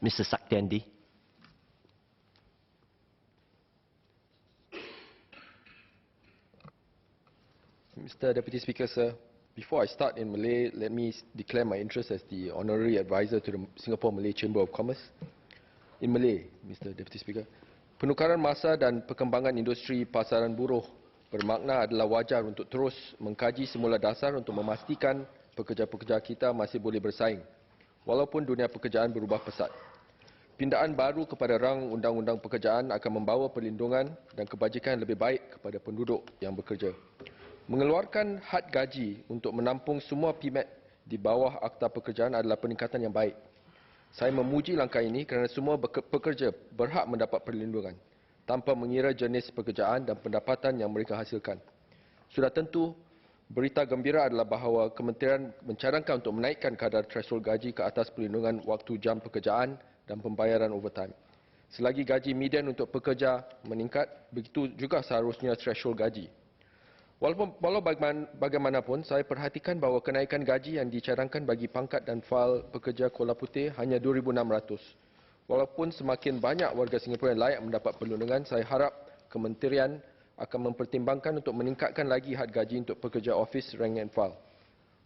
Mr. Saktiandi. Mr. Deputy Speaker, sir, before I start in Malay, let me declare my interest as the Honorary Advisor to the Singapore Malay Chamber of Commerce. In Malay, Mr. Deputy Speaker, penukaran masa dan perkembangan industri pasaran buruh bermakna adalah wajar untuk terus mengkaji semula dasar untuk memastikan pekerja-pekerja kita masih boleh bersaing, walaupun dunia pekerjaan berubah pesat. Pindaan baru kepada rang undang-undang pekerjaan akan membawa perlindungan dan kebajikan yang lebih baik kepada penduduk yang bekerja. Mengeluarkan had gaji untuk menampung semua PMAT di bawah Akta Pekerjaan adalah peningkatan yang baik. Saya memuji langkah ini kerana semua pekerja berhak mendapat perlindungan tanpa mengira jenis pekerjaan dan pendapatan yang mereka hasilkan. Sudah tentu, berita gembira adalah bahawa Kementerian mencadangkan untuk menaikkan kadar threshold gaji ke atas perlindungan waktu jam pekerjaan dan pembayaran overtime. Selagi gaji median untuk pekerja meningkat, begitu juga seharusnya threshold gaji. Walau bagaimanapun, saya perhatikan bahawa kenaikan gaji yang dicadangkan bagi pangkat dan fail pekerja Kuala Putih hanya 2,600. Walaupun semakin banyak warga Singapura yang layak mendapat perlindungan, saya harap Kementerian akan mempertimbangkan untuk meningkatkan lagi had gaji untuk pekerja office, rank and file.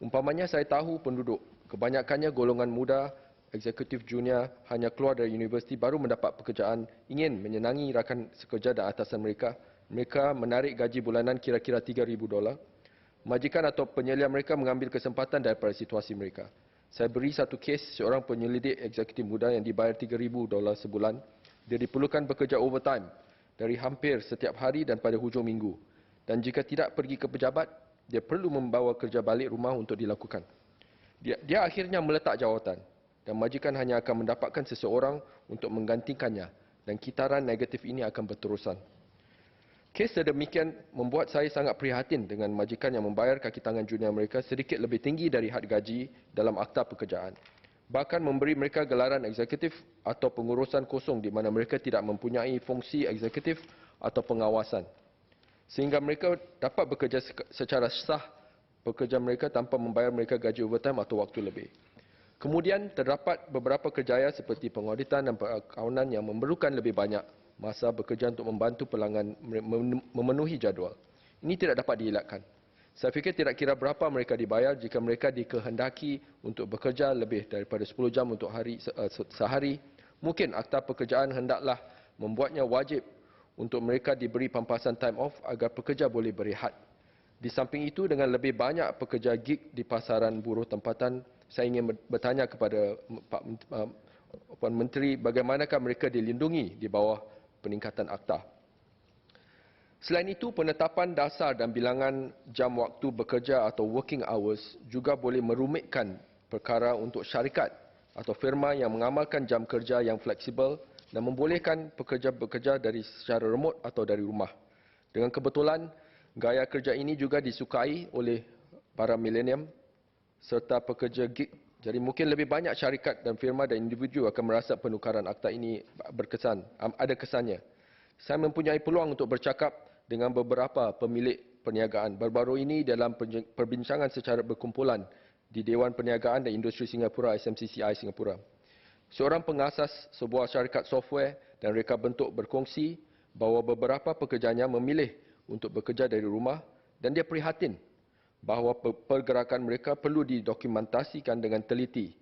Umpamanya, saya tahu penduduk, kebanyakannya golongan muda, eksekutif junior, hanya keluar dari universiti baru mendapat pekerjaan, ingin menyenangi rakan sekerja dan atasan mereka. Mereka menarik gaji bulanan kira-kira $3,000. Majikan atau penyelidik mereka mengambil kesempatan daripada situasi mereka. Saya beri satu kes seorang penyelidik eksekutif muda yang dibayar $3,000 sebulan. Dia diperlukan bekerja overtime dari hampir setiap hari dan pada hujung minggu. Dan jika tidak pergi ke pejabat, dia perlu membawa kerja balik rumah untuk dilakukan. Dia akhirnya meletak jawatan dan majikan hanya akan mendapatkan seseorang untuk menggantikannya dan kitaran negatif ini akan berterusan. Kes sedemikian membuat saya sangat prihatin dengan majikan yang membayar kaki tangan junior mereka sedikit lebih tinggi dari had gaji dalam Akta Pekerjaan. Bahkan memberi mereka gelaran eksekutif atau pengurusan kosong di mana mereka tidak mempunyai fungsi eksekutif atau pengawasan. Sehingga mereka dapat bekerja secara sah pekerja mereka tanpa membayar mereka gaji overtime atau waktu lebih. Kemudian terdapat beberapa kerjaya seperti pengauditan dan perakawanan yang memerlukan lebih banyak masa bekerja untuk membantu pelanggan memenuhi jadual. Ini tidak dapat dielakkan. Saya fikir tidak kira berapa mereka dibayar jika mereka dikehendaki untuk bekerja lebih daripada 10 jam untuk sehari. Mungkin Akta Pekerjaan hendaklah membuatnya wajib untuk mereka diberi pampasan time off agar pekerja boleh berehat. Di samping itu, dengan lebih banyak pekerja gig di pasaran buruh tempatan, saya ingin bertanya kepada Puan Menteri bagaimanakah mereka dilindungi di bawah peningkatan akta. Selain itu, penetapan dasar dan bilangan jam waktu bekerja atau working hours juga boleh merumitkan perkara untuk syarikat atau firma yang mengamalkan jam kerja yang fleksibel dan membolehkan pekerja bekerja dari secara remote atau dari rumah. Dengan kebetulan, gaya kerja ini juga disukai oleh para milenium serta pekerja gig. Jadi mungkin lebih banyak syarikat dan firma dan individu akan merasa penukaran akta ini ada kesannya. Saya mempunyai peluang untuk bercakap dengan beberapa pemilik perniagaan baru-baru ini dalam perbincangan secara berkumpulan di Dewan Perniagaan dan Industri Singapura SMCCI Singapura. Seorang pengasas sebuah syarikat software dan reka bentuk berkongsi bahawa beberapa pekerjanya memilih untuk bekerja dari rumah dan dia prihatin bahawa pergerakan mereka perlu didokumentasikan dengan teliti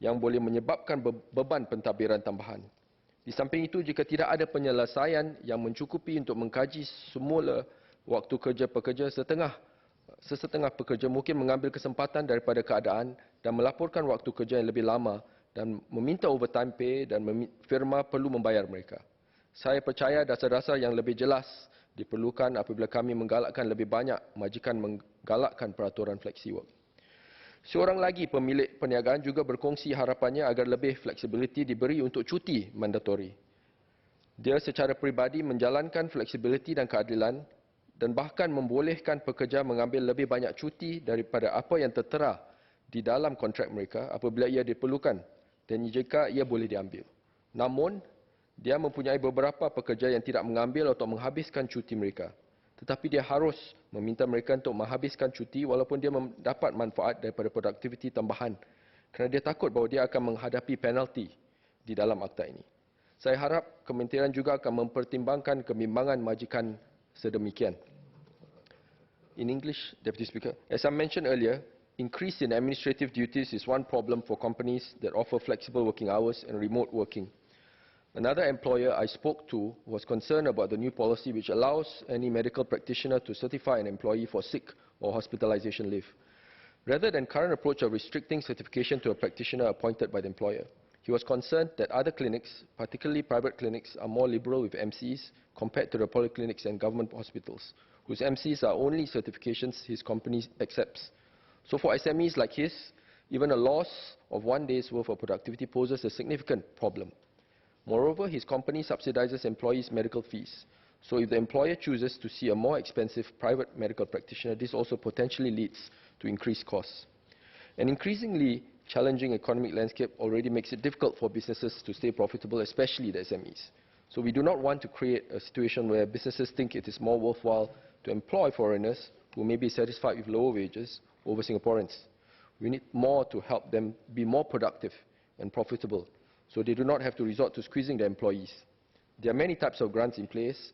yang boleh menyebabkan beban pentadbiran tambahan. Di samping itu, jika tidak ada penyelesaian yang mencukupi untuk mengkaji semula waktu kerja pekerja, sesetengah pekerja mungkin mengambil kesempatan daripada keadaan dan melaporkan waktu kerja yang lebih lama dan meminta overtime pay dan firma perlu membayar mereka. Saya percaya dasar-dasar yang lebih jelas diperlukan apabila kami menggalakkan lebih banyak majikan menggalakkan peraturan flexi work. Seorang lagi pemilik perniagaan juga berkongsi harapannya agar lebih fleksibiliti diberi untuk cuti mandatori. Dia secara peribadi menjalankan fleksibiliti dan keadilan dan bahkan membolehkan pekerja mengambil lebih banyak cuti daripada apa yang tertera di dalam kontrak mereka apabila ia diperlukan dan jika ia boleh diambil. Namun, dia mempunyai beberapa pekerja yang tidak mengambil atau menghabiskan cuti mereka. Tetapi dia harus meminta mereka untuk menghabiskan cuti walaupun dia mendapat manfaat daripada produktiviti tambahan kerana dia takut bahawa dia akan menghadapi penalti di dalam akta ini. Saya harap kementerian juga akan mempertimbangkan kebimbangan majikan sedemikian. In English, Deputy Speaker, as I mentioned earlier, increase in administrative duties is one problem for companies that offer flexible working hours and remote working. Another employer I spoke to was concerned about the new policy which allows any medical practitioner to certify an employee for sick or hospitalization leave. Rather than current approach of restricting certification to a practitioner appointed by the employer, he was concerned that other clinics, particularly private clinics, are more liberal with MCs compared to the polyclinics and government hospitals, whose MCs are only certifications his company accepts. So for SMEs like his, even a loss of 1 day's worth of productivity poses a significant problem. Moreover, his company subsidizes employees' medical fees. So if the employer chooses to see a more expensive private medical practitioner, this also potentially leads to increased costs. An increasingly challenging economic landscape already makes it difficult for businesses to stay profitable, especially the SMEs. So we do not want to create a situation where businesses think it is more worthwhile to employ foreigners who may be satisfied with lower wages over Singaporeans. We need more to help them be more productive and profitable, so they do not have to resort to squeezing their employees. There are many types of grants in place.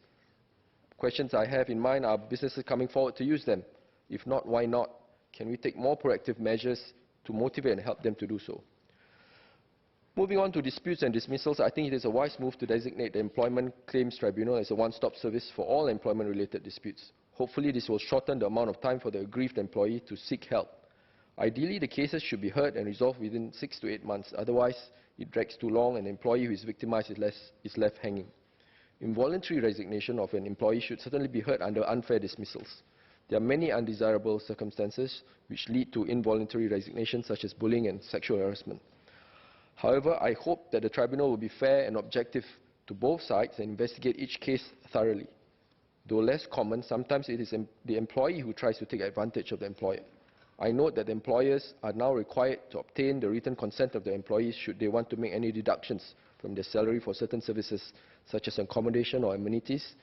Questions I have in mind are businesses coming forward to use them? If not, why not? Can we take more proactive measures to motivate and help them to do so? Moving on to disputes and dismissals, I think it is a wise move to designate the Employment Claims Tribunal as a one-stop service for all employment-related disputes. Hopefully, this will shorten the amount of time for the aggrieved employee to seek help. Ideally, the cases should be heard and resolved within 6 to 8 months. Otherwise, it drags too long and the employee who is victimized is left hanging. Involuntary resignation of an employee should certainly be heard under unfair dismissals. There are many undesirable circumstances which lead to involuntary resignation, such as bullying and sexual harassment. However, I hope that the tribunal will be fair and objective to both sides and investigate each case thoroughly. Though less common, sometimes it is the employee who tries to take advantage of the employer. I note that employers are now required to obtain the written consent of the employees should they want to make any deductions from their salary for certain services, such as accommodation or amenities.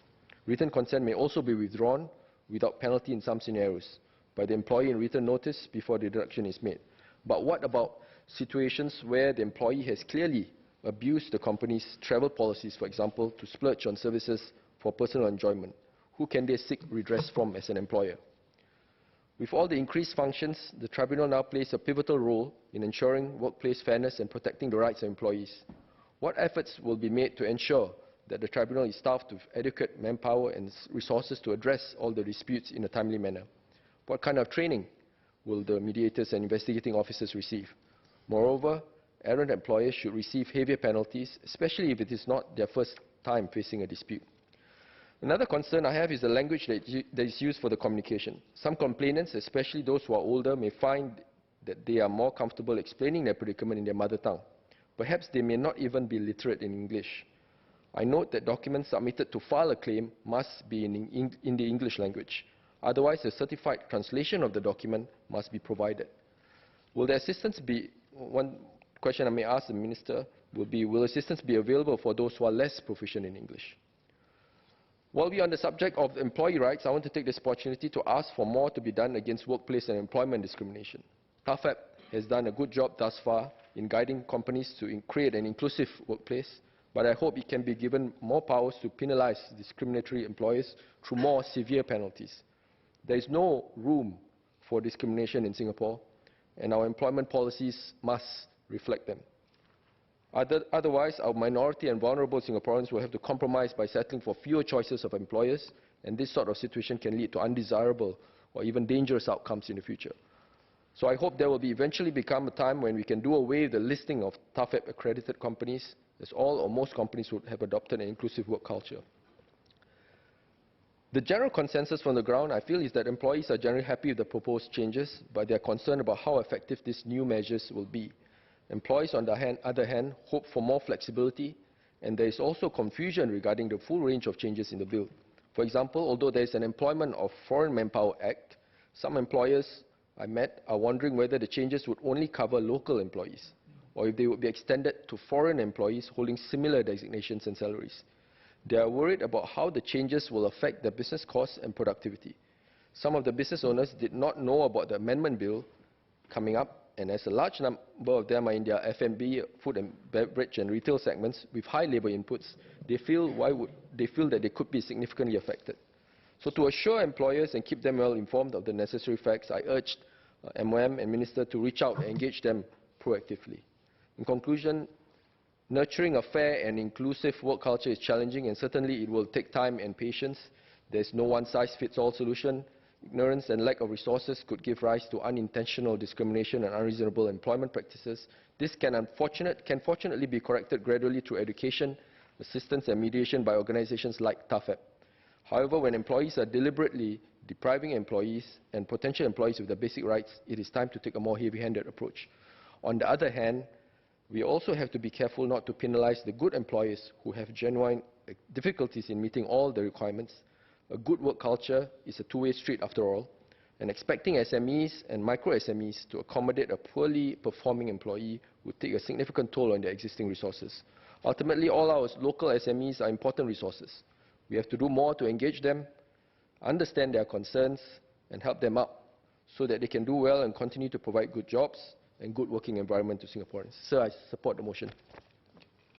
Written consent may also be withdrawn without penalty in some scenarios by the employee in written notice before the deduction is made. But what about situations where the employee has clearly abused the company's travel policies, for example, to splurge on services for personal enjoyment? Who can they seek redress from as an employer? With all the increased functions, the tribunal now plays a pivotal role in ensuring workplace fairness and protecting the rights of employees. What efforts will be made to ensure that the tribunal is staffed with adequate manpower and resources to address all the disputes in a timely manner? What kind of training will the mediators and investigating officers receive? Moreover, errant employers should receive heavier penalties, especially if it is not their first time facing a dispute. Another concern I have is the language that is used for the communication. Some complainants, especially those who are older, may find that they are more comfortable explaining their predicament in their mother tongue. Perhaps they may not even be literate in English. I note that documents submitted to file a claim must be in the English language. Otherwise, a certified translation of the document must be provided. Will the assistance be, one question I may ask the Minister will be, will assistance be available for those who are less proficient in English? While we are on the subject of employee rights, I want to take this opportunity to ask for more to be done against workplace and employment discrimination. TAFEP has done a good job thus far in guiding companies to create an inclusive workplace, but I hope it can be given more powers to penalize discriminatory employers through more severe penalties. There is no room for discrimination in Singapore, and our employment policies must reflect them. Otherwise, our minority and vulnerable Singaporeans will have to compromise by settling for fewer choices of employers, and this sort of situation can lead to undesirable or even dangerous outcomes in the future. So I hope there will eventually become a time when we can do away with the listing of TAFEP accredited companies, as all or most companies would have adopted an inclusive work culture. The general consensus from the ground, I feel, is that employees are generally happy with the proposed changes, but they are concerned about how effective these new measures will be. Employees, on the other hand, hope for more flexibility, and there is also confusion regarding the full range of changes in the bill. For example, although there is an Employment of Foreign Manpower Act, some employers I met are wondering whether the changes would only cover local employees, or if they would be extended to foreign employees holding similar designations and salaries. They are worried about how the changes will affect their business costs and productivity. Some of the business owners did not know about the amendment bill coming up and as a large number of them are in their F&B, food and beverage and retail segments with high labour inputs, they feel that they could be significantly affected. So to assure employers and keep them well informed of the necessary facts, I urged MOM and Minister to reach out and engage them proactively. In conclusion, nurturing a fair and inclusive work culture is challenging, and certainly it will take time and patience. There is no one-size-fits-all solution. Ignorance and lack of resources could give rise to unintentional discrimination and unreasonable employment practices. This can fortunately be corrected gradually through education, assistance and mediation by organizations like TAFEP. However, when employees are deliberately depriving employees and potential employees of their basic rights, it is time to take a more heavy-handed approach. On the other hand, we also have to be careful not to penalize the good employers who have genuine difficulties in meeting all the requirements. A good work culture is a two-way street after all, and expecting SMEs and micro-SMEs to accommodate a poorly performing employee would take a significant toll on their existing resources. Ultimately, all our local SMEs are important resources. We have to do more to engage them, understand their concerns, and help them out so that they can do well and continue to provide good jobs and good working environment to Singaporeans. Sir, I support the motion.